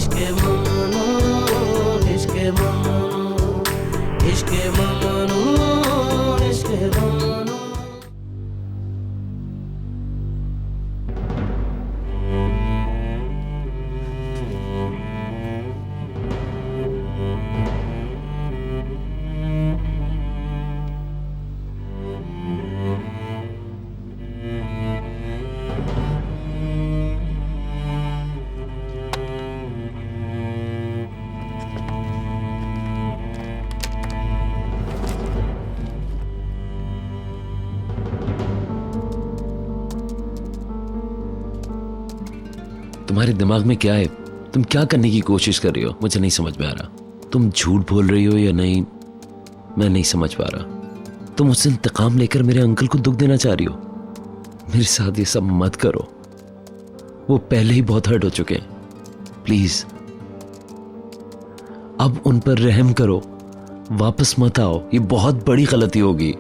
इश्क ममनू, इश्क ममनू, इश्क ममनू, इश्क ममनू। तुम्हारे दिमाग में क्या है? तुम क्या करने की कोशिश कर रही हो? मुझे नहीं समझ में आ रहा। तुम झूठ बोल रही हो या नहीं, मैं नहीं समझ पा रहा। तुम उससे इंतकाम लेकर मेरे अंकल को दुख देना चाह रही हो? मेरे साथ ये सब मत करो, वो पहले ही बहुत हर्ट हो चुके हैं। प्लीज अब उन पर रहम करो, वापस मत आओ, ये बहुत बड़ी गलती होगी।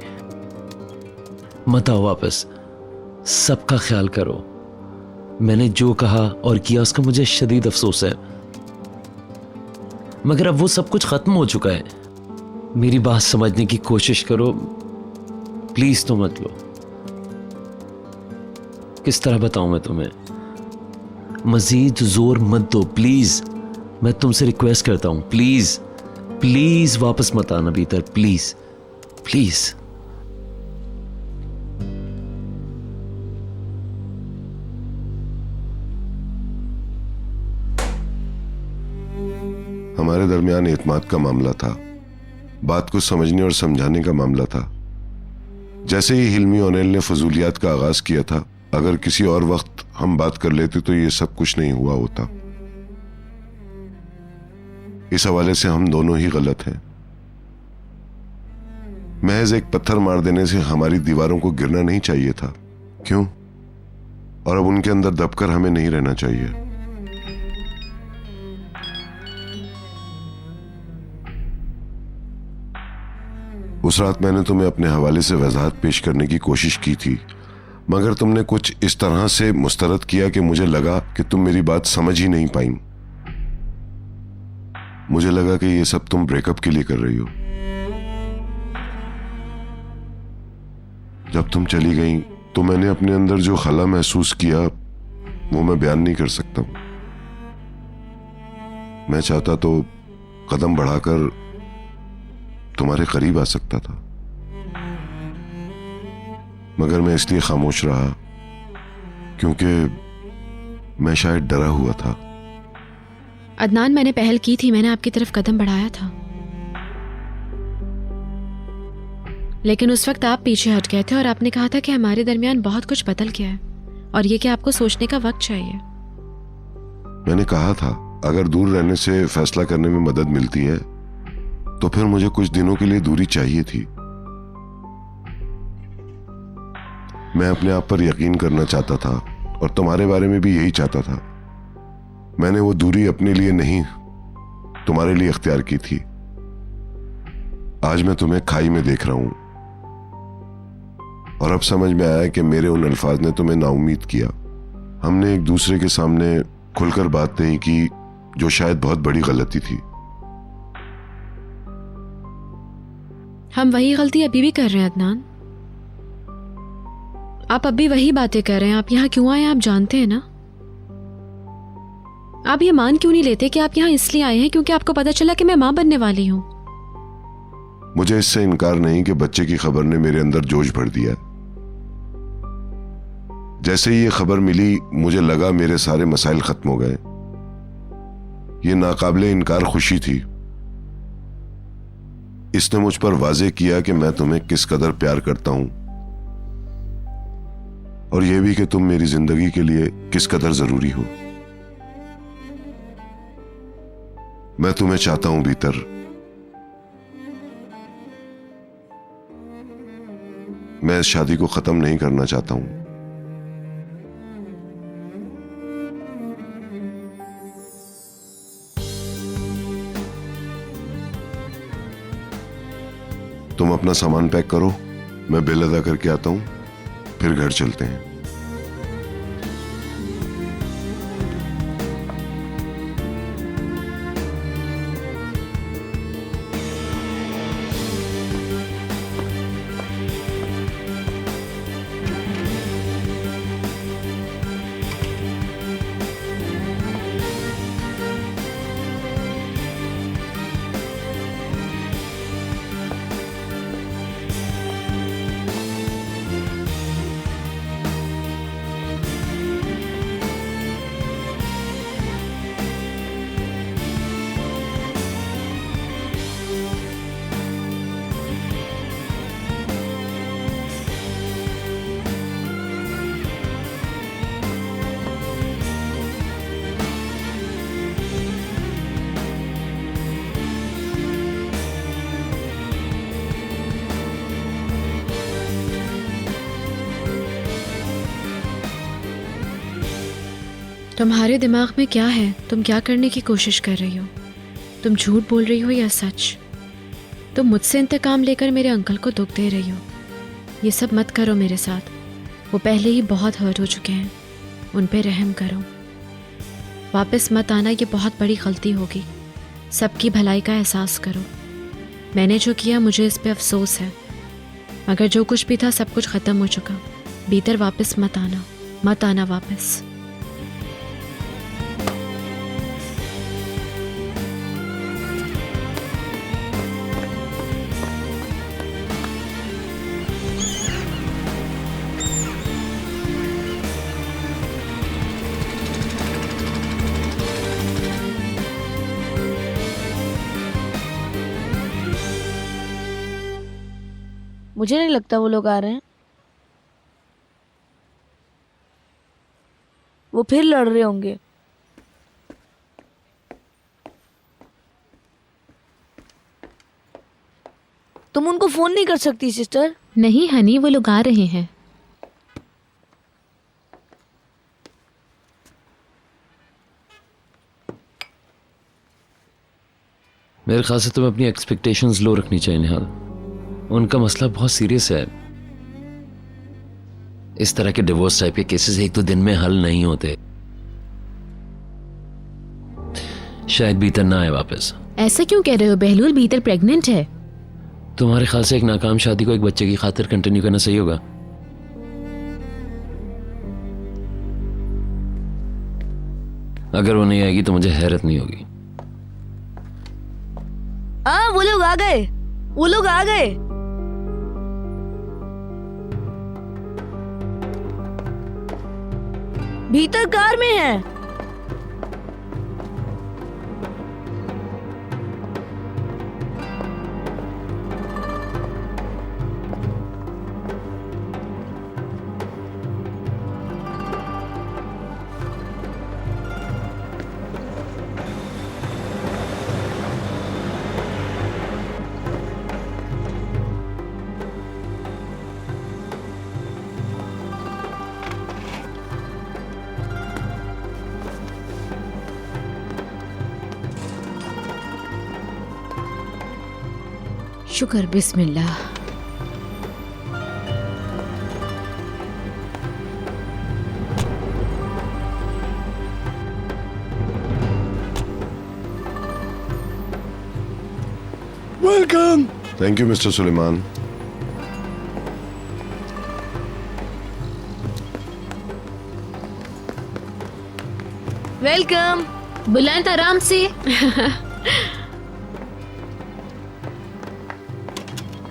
मत आओ वापस, सबका ख्याल करो। मैंने जो कहा और किया उसका मुझे शदीद अफसोस है, मगर अब वो सब कुछ खत्म हो चुका है। मेरी बात समझने की कोशिश करो प्लीज। तो मत लो। किस तरह बताऊं मैं तुम्हें? मजीद जोर मत दो प्लीज, मैं तुमसे रिक्वेस्ट करता हूं। प्लीज प्लीज वापस मत आना भीतर, प्लीज प्लीज। हमारे दरमियान एतमाद का मामला था, बात को समझने और समझाने का मामला था। जैसे ही हिल्मी ओनेल ने फजूलियात का आगाज किया था, अगर किसी और वक्त हम बात कर लेते तो ये सब कुछ नहीं हुआ होता। इस हवाले से हम दोनों ही गलत हैं। महज एक पत्थर मार देने से हमारी दीवारों को गिरना नहीं चाहिए था, क्यों? और अब उनके अंदर दबकर हमें नहीं रहना चाहिए। उस रात मैंने तुम्हें अपने हवाले से वजाहत पेश करने की कोशिश की थी, मगर तुमने कुछ इस तरह से मुस्तरद किया कि मुझे लगा कि तुम मेरी बात समझ ही नहीं पाई। मुझे लगा कि ये सब तुम ब्रेकअप के लिए कर रही हो। जब तुम चली गई तो मैंने अपने अंदर जो खला महसूस किया वो मैं बयान नहीं कर सकता हूं। मैं चाहता तो कदम बढ़ाकर तुम्हारे करीब आ सकता था, मगर मैं इसलिए खामोश रहा क्योंकि मैं शायद डरा हुआ था। अदनान, मैंने पहल की थी, मैंने आपकी तरफ कदम बढ़ाया था, लेकिन उस वक्त आप पीछे हट गए थे और आपने कहा था कि हमारे दरमियान बहुत कुछ बदल गया है और ये कि आपको सोचने का वक्त चाहिए। मैंने कहा था अगर दूर रहने से फैसला करने में मदद मिलती है तो फिर मुझे कुछ दिनों के लिए दूरी चाहिए थी। मैं अपने आप पर यकीन करना चाहता था और तुम्हारे बारे में भी यही चाहता था। मैंने वो दूरी अपने लिए नहीं, तुम्हारे लिए इख्तियार की थी। आज मैं तुम्हें खाई में देख रहा हूं और अब समझ में आया कि मेरे उन अल्फाज ने तुम्हें नाउम्मीद किया। हमने एक दूसरे के सामने खुलकर बात नहीं की, जो शायद बहुत बड़ी गलती थी। हम वही गलती अभी भी कर रहे हैं अदनान। आप अब भी वही बातें कर रहे हैं। आप यहाँ क्यों आए आप जानते हैं ना। आप ये मान क्यों नहीं लेते कि आप यहाँ इसलिए आए हैं क्योंकि आपको पता चला कि मैं मां बनने वाली हूं। मुझे इससे इनकार नहीं कि बच्चे की खबर ने मेरे अंदर जोश भर दिया। जैसे ही ये खबर मिली मुझे लगा मेरे सारे मसाइल खत्म हो गए। ये नाकाबिले इनकार खुशी थी। इसने मुझ पर वाजे किया कि मैं तुम्हें किस कदर प्यार करता हूं और यह भी कि तुम मेरी जिंदगी के लिए किस कदर जरूरी हो। मैं तुम्हें चाहता हूं भीतर। मैं इस शादी को खत्म नहीं करना चाहता हूं। तुम अपना सामान पैक करो, मैं बिल अदा करके आता हूं, फिर घर चलते हैं। तुम्हारे दिमाग में क्या है? तुम क्या करने की कोशिश कर रही हो? तुम झूठ बोल रही हो या सच? तुम मुझसे इंतकाम लेकर मेरे अंकल को दुख दे रही हो। ये सब मत करो मेरे साथ। वो पहले ही बहुत हर्ट हो चुके हैं, उन पे रहम करो। वापस मत आना, ये बहुत बड़ी गलती होगी। सबकी भलाई का एहसास करो। मैंने जो किया मुझे इस पे अफसोस है, मगर जो कुछ भी था सब कुछ ख़त्म हो चुका। भीतर वापस मत आना वापस। मुझे नहीं लगता वो लोग आ रहे हैं। वो फिर लड़ रहे होंगे। तुम उनको फोन नहीं कर सकती सिस्टर? नहीं हनी, वो लोग आ रहे हैं। मेरे ख्याल से तुम्हें अपनी एक्सपेक्टेशंस लो रखनी चाहिए निहाल। उनका मसला बहुत सीरियस है। इस तरह के डिवोर्स टाइप के केसेस एक दो दिन में हल नहीं होते। शायद भीतर ना आए वापस। ऐसा क्यों कह रहे हो बहलूल? भीतर प्रेग्नेंट है। तुम्हारे ख्याल से एक नाकाम शादी को एक बच्चे की खातिर कंटिन्यू करना सही होगा? अगर वो नहीं आएगी तो मुझे हैरत नहीं होगी। वो लोग आ गए, वो लोग आ गए। भीतर कार में है। शुक्र, बिस्मिल्लाह। Welcome. Thank you mister Suleman. Welcome. बुलंद आराम से।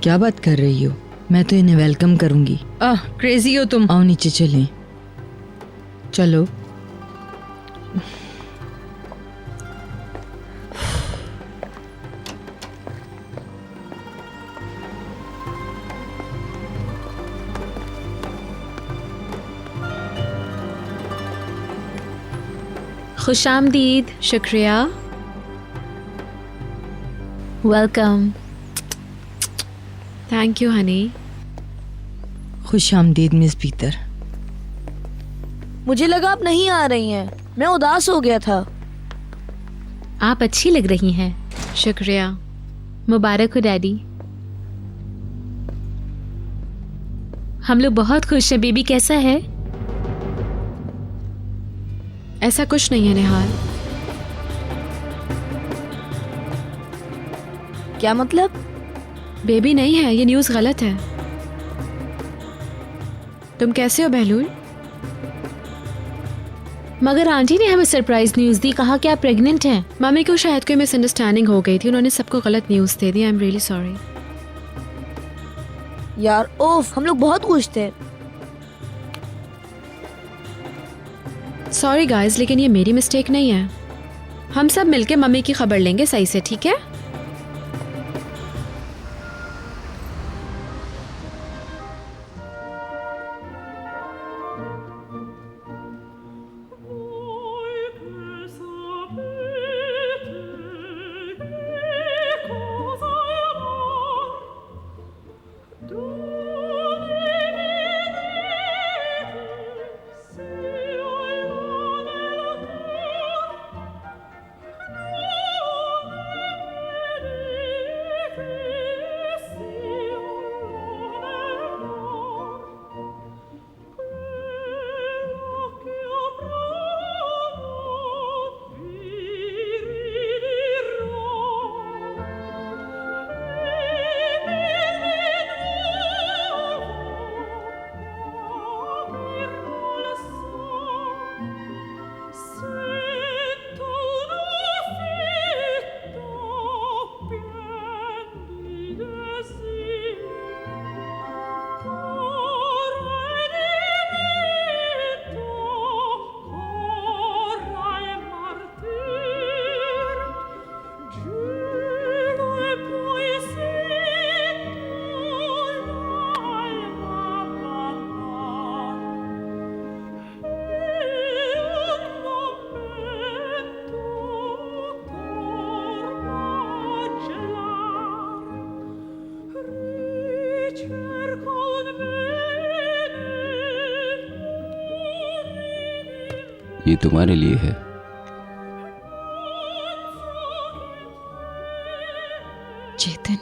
क्या बात कर रही हो? मैं तो इन्हें वेलकम करूंगी। क्रेजी हो तुम। आओ नीचे चलें। चलो। खुशामदीद। शुक्रिया। वेलकम। Thank you Honey. खुश आमदीद मिस पीटर। मुझे लगा आप नहीं आ रही हैं, मैं उदास हो गया था। आप अच्छी लग रही हैं। शुक्रिया। मुबारक हो डैडी। हम लोग बहुत खुश हैं। बेबी कैसा है? ऐसा कुछ नहीं है निहाल। क्या मतलब? बेबी नहीं है, ये न्यूज़ गलत है। तुम कैसे हो बहलूल? मगर आंटी ने हमें सरप्राइज न्यूज़ दी, कहा कि आप प्रेग्नेंट हैं। मम्मी को शायद कोई मिसअंडरस्टैंडिंग हो गई थी, उन्होंने सबको गलत news they the. I am really sorry. यार ओफ, हम लोग बहुत खुश थे। सॉरी गाइस, लेकिन ये मेरी मिस्टेक नहीं है। हम सब मिलके मम्मी की खबर लेंगे सही से, ठीक है? ये तुम्हारे लिए है। चेतन,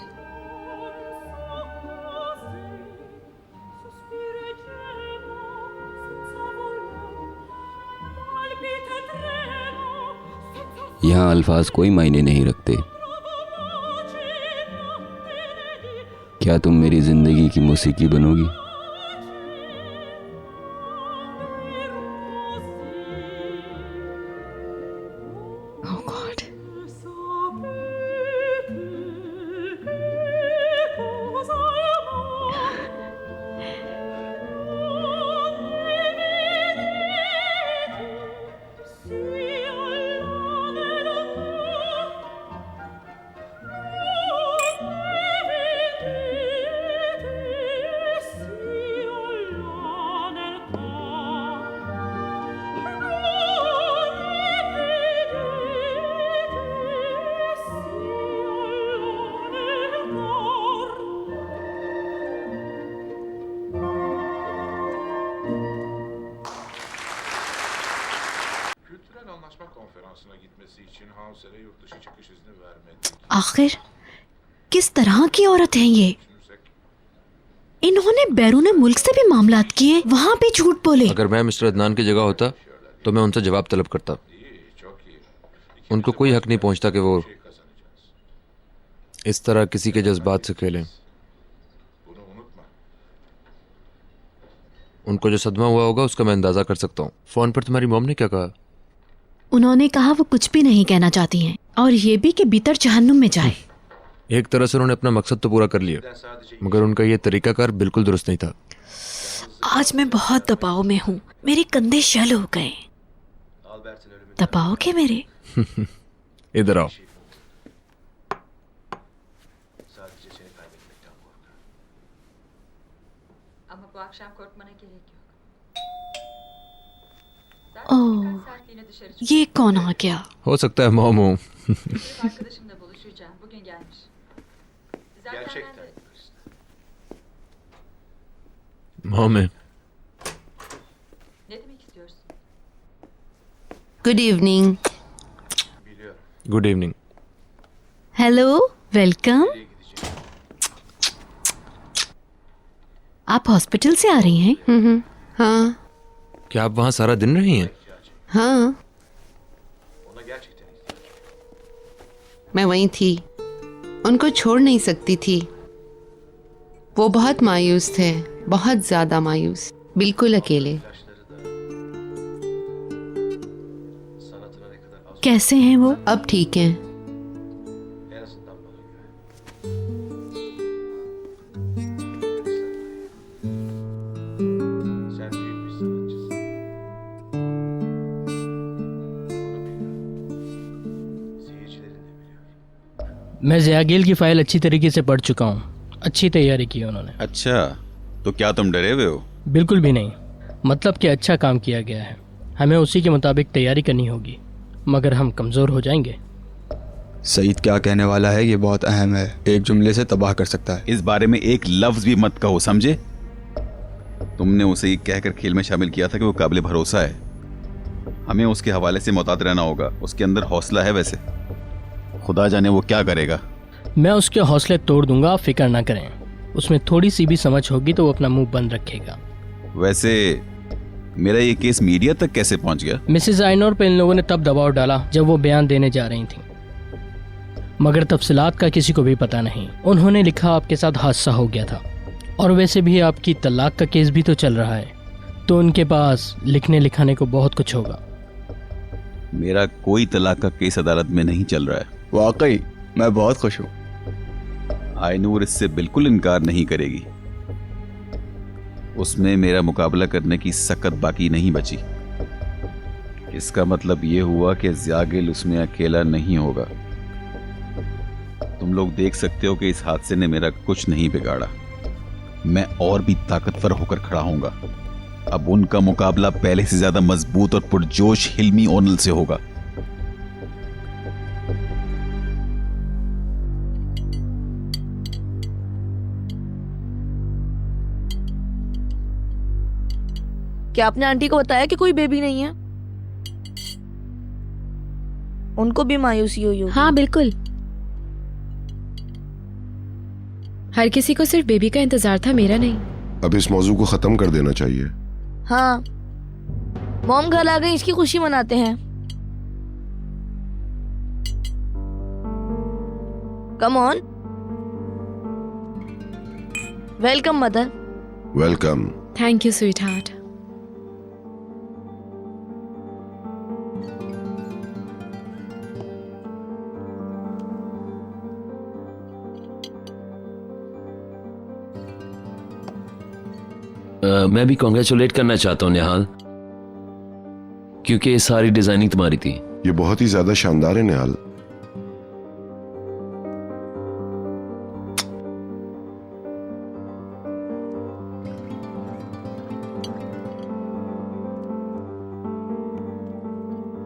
यहाँ अल्फाज कोई मायने नहीं रखते। क्या तुम मेरी जिंदगी की मौसीकी बनोगी? ओह God, Kültürel Anlaşma Konferansı'na gitmesi için Hauser'e yurt dışı çıkış izni vermedi. आखिर किस तरह की औरत है ये? इन्होंने बैरून मुल्क से भी मामलात किए, वहां भी झूठ बोले। अगर मैं मिस्टर अदनान की जगह होता तो मैं उनसे जवाब तलब करता। उनको कोई हक नहीं पहुंचता कि वो इस तरह किसी के जज्बात से खेलें। उनको जो सदमा हुआ होगा उसका मैं अंदाजा कर सकता हूँ। फोन पर तुम्हारी मॉम ने क्या कहा? उन्होंने कहा वो कुछ भी नहीं कहना चाहती हैं और ये भी कि भीतर जहन्नुम में जाए। एक तरह से उन्होंने अपना मकसद तो पूरा कर लिया, मगर उनका ये तरीकाकार बिल्कुल दुरुस्त नहीं था। आज मैं बहुत दबाव में हूँ, मेरे कंधे शल हो गए। दबाओगे मेरे? इधर आओ। Ama bu akşam korkmana gerek yok. ओह, Saat yine dışarı çık. ये कौन आ गया? हो सकता है मॉम हो। Sırf arkadaşımla buluşacağım. Bugün gelmiş. Zaten ben de... mom है। Ne demek istiyorsun? Good evening. Good evening. Hello, welcome. आप हॉस्पिटल से आ रही हैं? हाँ क्या आप वहाँ सारा दिन रही हैं? हाँ, मैं वहीं थी, उनको छोड़ नहीं सकती थी। वो बहुत मायूस थे, बहुत ज्यादा मायूस, बिल्कुल अकेले। कैसे हैं वो? अब ठीक हैं। मैं ज़िया गिल की फ़ाइल अच्छी तरीके से पढ़ चुका हूँ। अच्छी तैयारी की है उन्होंने। अच्छा, तो क्या तुम डरे हुए हो? बिल्कुल भी नहीं, मतलब कि अच्छा काम किया गया है। हमें उसी के मुताबिक तैयारी करनी होगी, मगर हम कमज़ोर हो जाएंगे। सईद क्या कहने वाला है ये बहुत अहम है, एक जुमले से तबाह कर सकता है। इस बारे में एक लफ्ज भी मत कहो, समझे? तुमने उसे ये कहकर खेल में शामिल किया था कि वो काबिल भरोसा है। हमें उसके हवाले से मुताद रहना होगा। उसके अंदर हौसला है, वैसे खुदा जाने वो क्या करेगा। मैं उसके हौसले तोड़ दूंगा, आप फिक्र ना करें। उसमें थोड़ी सी भी समझ होगी तो वो अपना मुंह बंद रखेगा। वैसे मेरा ये केस मीडिया तक कैसे पहुंच गया? मिसेस आइनोर पे इन लोगों ने तब दबाव डाला जब वो बयान देने जा रही थी, मगर तफसीलात का किसी को भी पता नहीं। उन्होंने लिखा आपके साथ हादसा हो गया था, और वैसे भी आपकी तलाक का केस भी तो चल रहा है, तो उनके पास लिखने लिखाने को बहुत कुछ होगा। मेरा कोई तलाक का केस अदालत में नहीं चल रहा है। वाकई मैं बहुत खुश हूँ। आइनूर इससे बिल्कुल इनकार नहीं करेगी। उसमें मेरा मुकाबला करने की सकत बाकी नहीं बची। इसका मतलब ये हुआ कि ज़िया गिल उसमें अकेला नहीं होगा। तुम लोग देख सकते हो कि इस हादसे ने मेरा कुछ नहीं बिगाड़ा। मैं और भी ताकतवर होकर खड़ा हूंगा। अब उनका मुकाबला पहले से ज्यादा मजबूत और पुरजोश हिल्मी ओनल से होगा। क्या आपने आंटी को बताया कि कोई बेबी नहीं है? उनको भी मायूसी हुई होगी। हाँ बिल्कुल, हर किसी को सिर्फ बेबी का इंतजार था, मेरा नहीं। अब इस मौजू को खत्म कर देना चाहिए। हाँ, मॉम घर आ गई, इसकी खुशी मनाते हैं। Come on. Welcome mother. Welcome. Thank you sweet heart. मैं भी कॉन्ग्रेचुलेट करना चाहता हूँ निहाल, क्योंकि ये सारी डिजाइनिंग तुम्हारी थी। ये बहुत ही ज्यादा शानदार है निहाल।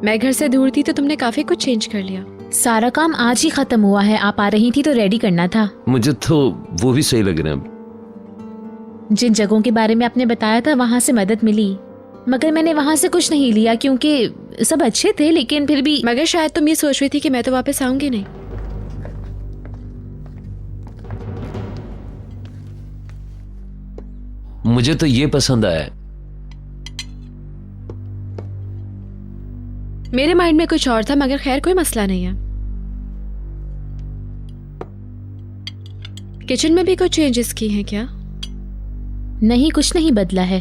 मैं घर से दूर थी तो तुमने काफी कुछ चेंज कर लिया। सारा काम आज ही खत्म हुआ है, आप आ रही थी तो रेडी करना था। मुझे तो वो भी सही लग रहा है। जिन जगहों के बारे में आपने बताया था वहां से मदद मिली, मगर मैंने वहां से कुछ नहीं लिया क्योंकि सब अच्छे थे, लेकिन फिर भी। मगर शायद तुम ये सोच रही थी कि मैं तो वापस आऊंगी नहीं। मुझे तो ये पसंद आया। मेरे माइंड में कुछ और था, मगर खैर कोई मसला नहीं है। किचन में भी कुछ चेंजेस की हैं क्या? नहीं, कुछ नहीं बदला है।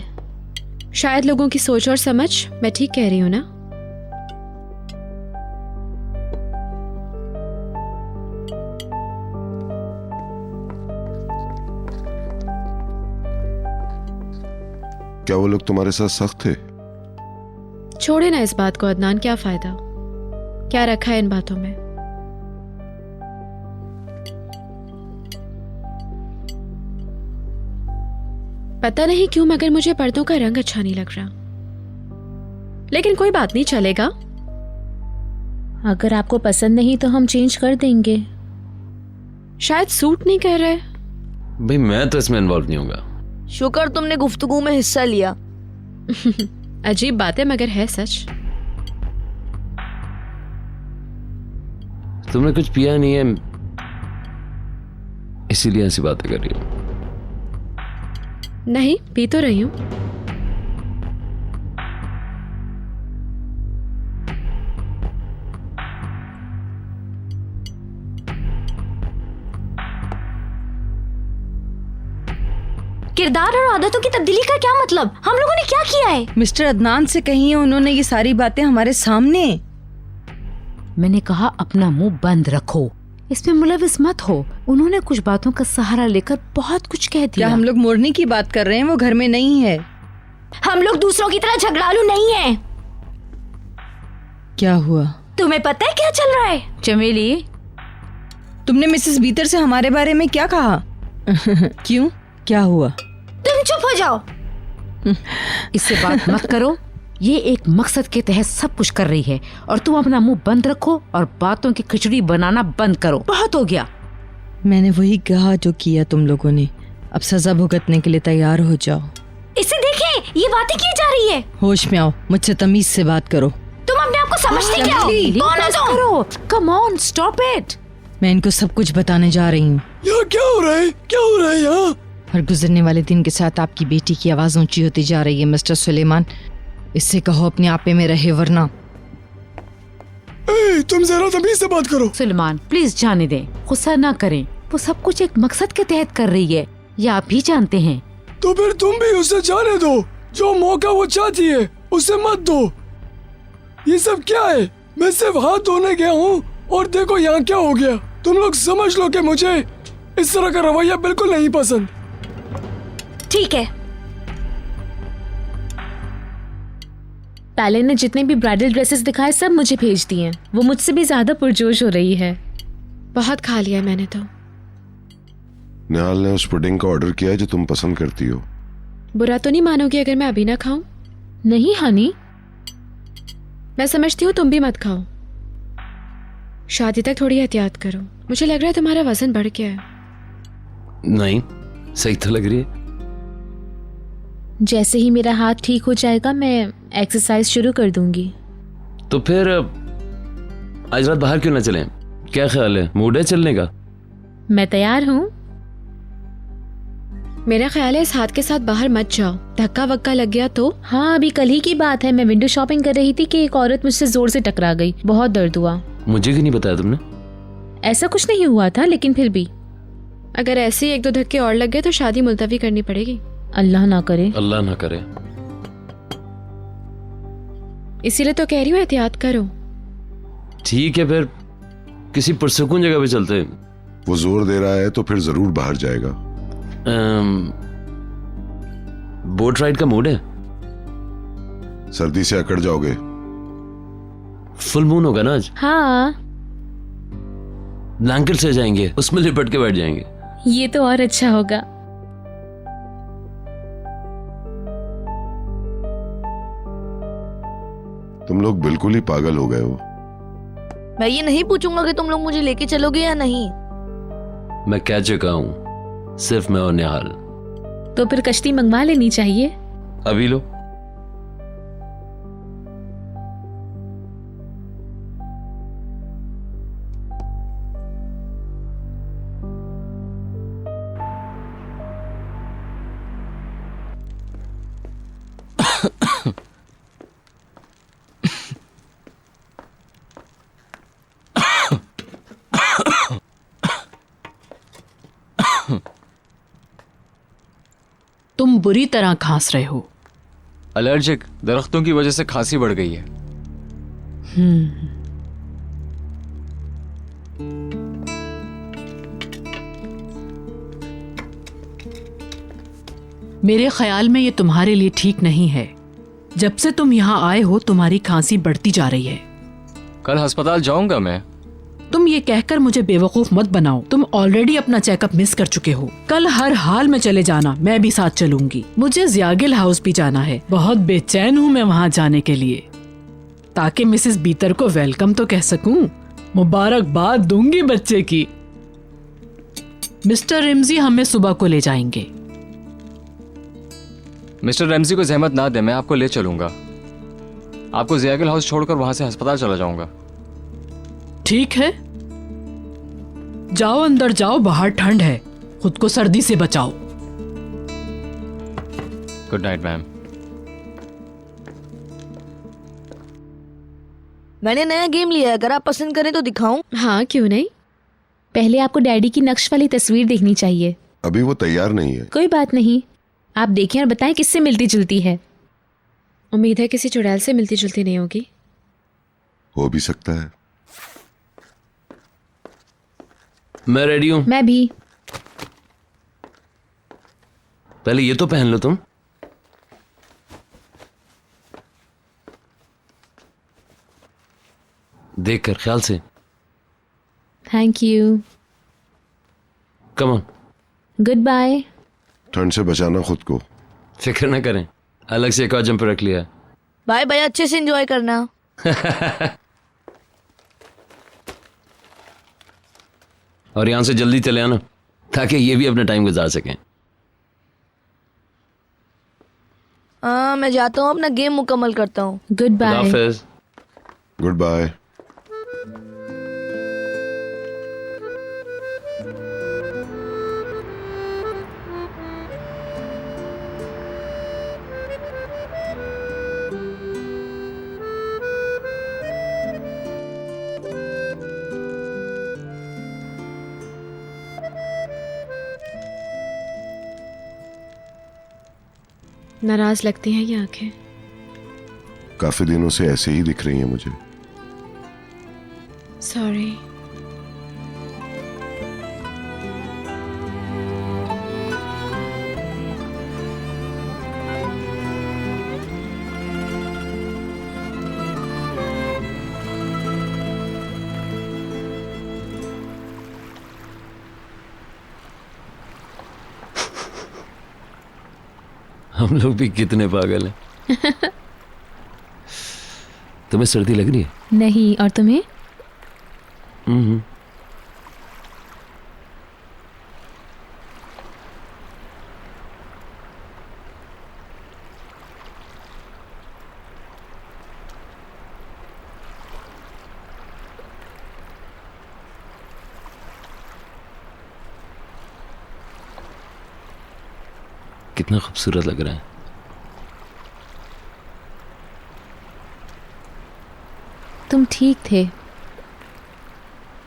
शायद लोगों की सोच और समझ। मैं ठीक कह रही हूँ ना? क्या वो लोग तुम्हारे साथ सख्त थे? छोड़े ना इस बात को अदनान, क्या फायदा? क्या रखा है इन बातों में? पता नहीं क्यों, मगर मुझे पर्दों का रंग अच्छा नहीं लग रहा। लेकिन कोई बात नहीं, चलेगा। अगर आपको पसंद नहीं तो हम चेंज कर देंगे। शायद सूट नहीं कर रहे। भाई मैं तो इसमें इन्वॉल्व नहीं होगा। शुक्र तुमने गुफ्तगू में हिस्सा लिया। अजीब बात है मगर है सच। तुमने कुछ पिया नहीं है, इसीलिए ऐसी बातें कर रही हो। नहीं, पी तो रही हूं। किरदार और आदतों की तब्दीली का क्या मतलब? हम लोगों ने क्या किया है? मिस्टर अदनान से कहिए, उन्होंने ये सारी बातें हमारे सामने। मैंने कहा अपना मुंह बंद रखो, इसमें मुलविस मत हो। उन्होंने कुछ बातों का सहारा लेकर बहुत कुछ कह दिया। क्या हम लोग मोरनी की बात कर रहे हैं? वो घर में नहीं है। हम लोग दूसरों की तरह झगड़ालू नहीं है। क्या हुआ? तुम्हें पता है क्या चल रहा है? चमेली, तुमने मिसेस बीतर से हमारे बारे में क्या कहा? क्यों, क्या हुआ? तुम चुप हो जाओ। इससे बात मत करो। ये एक मकसद के तहत सब कुछ कर रही है और तुम अपना मुंह बंद रखो और बातों की खिचड़ी बनाना बंद करो। बहुत हो गया। मैंने वही कहा जो किया तुम लोगों ने। अब सजा भुगतने के लिए तैयार हो जाओ। इसे देखें, ये बातें की जा रही है। होश में आओ, मुझसे तमीज से बात करो। तुम अपने आप को समझती क्या हो? कौन हो तुम? करो, कम ऑन, स्टॉप इट। मैं इनको सब कुछ बताने जा रही हूँ। यहाँ क्या हो रहा है? क्या हो रहा है यहाँ? हर गुजरने वाले दिन के साथ आपकी बेटी की आवाज ऊंची होती जा रही है मिस्टर सुलेमान। इससे कहो अपने आपे में रहे, वरना। तुम जरा तमीज से बात करो। सुलेमान प्लीज जाने दें, गुस्सा ना करें। वो सब कुछ एक मकसद के तहत कर रही है, ये आप भी जानते हैं। तो फिर तुम भी उसे जाने दो। जो मौका वो चाहती है उसे मत दो। ये सब क्या है? मैं सिर्फ हाथ धोने गया हूँ और देखो यहाँ क्या हो गया। तुम लोग समझ लो कि मुझे इस तरह का रवैया बिल्कुल नहीं पसंद। ठीक है, ताले ने जितने भी ब्राइडल ड्रेसेस दिखाए सब मुझे भेज दिए। वो मुझसे भी ज्यादा पुरजोश हो रही है। बहुत खा लिया मैंने तो। निहाल ने उस पुडिंग का ऑर्डर किया है जो तुम पसंद करती हो। बुरा तो नहीं मानोगी अगर मैं अभी ना खाऊं? नहीं हनी, मैं समझती हूँ तुम भी मत खाओ। शादी तक थोड़ी एहतियात करो। मुझे लग रहा है तुम्हारा वजन बढ़ गया है। नहीं, सही तो लग रही है। जैसे ही मेरा हाथ ठीक हो जाएगा मैं एक्सरसाइज शुरू कर दूंगी। तो फिर आज रात बाहर क्यों ना चलें? क्या ख्याल है, मूड है चलने का? मैं तैयार हूँ। मेरा ख्याल है इस हाथ के साथ बाहर मत जाओ, धक्का वक्का लग गया तो। हाँ, अभी कल ही की बात है, मैं विंडो शॉपिंग कर रही थी कि एक औरत मुझसे जोर से टकरा गई, बहुत दर्द हुआ। मुझे क्यों नहीं बताया तुमने? ऐसा कुछ नहीं हुआ था, लेकिन फिर भी अगर ऐसे ही 1-2 धक्के और लग गए तो शादी मुलतवी करनी पड़ेगी। अल्लाह ना करे। अल्लाह ना करे। इसीलिए तो कह रही हूँ एहतियात करो। ठीक है, फिर किसी पुरसकून जगह पे चलते हैं। वो जोर दे रहा है तो फिर जरूर बाहर जाएगा। बोट राइड का मूड है। सर्दी से अकड़ जाओगे। फुल मून होगा ना आज? हाँ, ब्लैंकेट से जाएंगे, उसमें लिपट के बैठ जाएंगे। ये तो और अच्छा होगा। तुम लोग बिल्कुल ही पागल हो गए हो। मैं ये नहीं पूछूंगा कि तुम लोग मुझे लेके चलोगे या नहीं। मैं कह चुका हूं, सिर्फ मैं और निहाल। तो फिर कश्ती मंगवा लेनी चाहिए। अभी लो। तुम बुरी तरह खांस रहे हो। एलर्जिक, दरख्तों की वजह से खांसी बढ़ गई है। मेरे ख्याल में ये तुम्हारे लिए ठीक नहीं है। जब से तुम यहाँ आए हो तुम्हारी खांसी बढ़ती जा रही है। कल अस्पताल जाऊंगा मैं। तुम ये कहकर मुझे बेवकूफ मत बनाओ। तुम ऑलरेडी अपना चेकअप मिस कर चुके हो। कल हर हाल में चले जाना, मैं भी साथ चलूंगी। मुझे ज़ियागिल हाउस भी जाना है। बहुत बेचैन हूँ मैं वहाँ जाने के लिए, ताकि मिसेस बीतर को वेलकम तो कह सकूं। मुबारकबाद दूंगी बच्चे की। मिस्टर रिम्जी हमें सुबह को ले जाएंगे। मिस्टर रैमजी को जहमत ना दे, मैं आपको ले चलूंगा। आपको ज़ियागिल हाउस छोड़कर वहां से अस्पताल चला जाऊंगा। ठीक है, जाओ अंदर जाओ, बाहर ठंड है, खुद को सर्दी से बचाओ। Good night ma'am. मैंने नया गेम लिया है, अगर आप पसंद करें तो दिखाऊं? हाँ, क्यों नहीं। पहले आपको डैडी की नक्श वाली तस्वीर देखनी चाहिए। अभी वो तैयार नहीं है। कोई बात नहीं, आप देखें और बताएं किससे मिलती जुलती है। उम्मीद है किसी चुड़ैल से मिलती जुलती नहीं होगी। हो भी सकता है। मैं रेडी हूं। मैं भी। पहले ये तो पहन लो तुम। देख कर ख्याल से। Thank you. Come on. Goodbye. ठंड से बचाना खुद को। फिक्र ना करें, अलग से एक और जंपर रख लिया। बाय बाय, अच्छे से एंजॉय करना। और यहां से जल्दी चले आना, ताकि ये भी अपना टाइम गुजार सकें। मैं जाता हूँ, अपना गेम मुकम्मल करता हूँ। Goodbye. Goodbye. नाराज लगती हैं ये आंखें। काफी दिनों से ऐसे ही दिख रही हैं मुझे। सॉरी। हम लोग भी कितने पागल हैं। तुम्हें सर्दी लग रही है? नहीं, और तुम्हें? कितना खूबसूरत लग रहा है। तुम ठीक थे।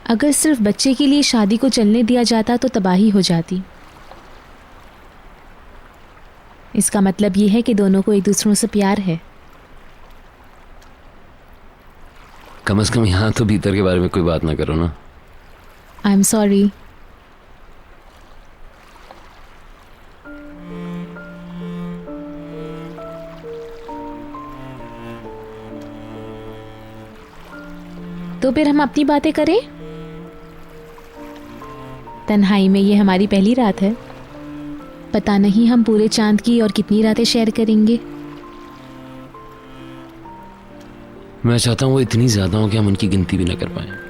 अगर सिर्फ बच्चे के लिए शादी को चलने दिया जाता तो तबाही हो जाती। इसका मतलब ये है कि दोनों को एक दूसरों से प्यार है। कम से कम यहाँ तो भीतर के बारे में कोई बात ना करो ना। I am sorry. तो फिर हम अपनी बातें करें। तन्हाई में ये हमारी पहली रात है। पता नहीं हम पूरे चांद की और कितनी रातें शेयर करेंगे। मैं चाहता हूँ वो इतनी ज्यादा हो कि हम उनकी गिनती भी ना कर पाए।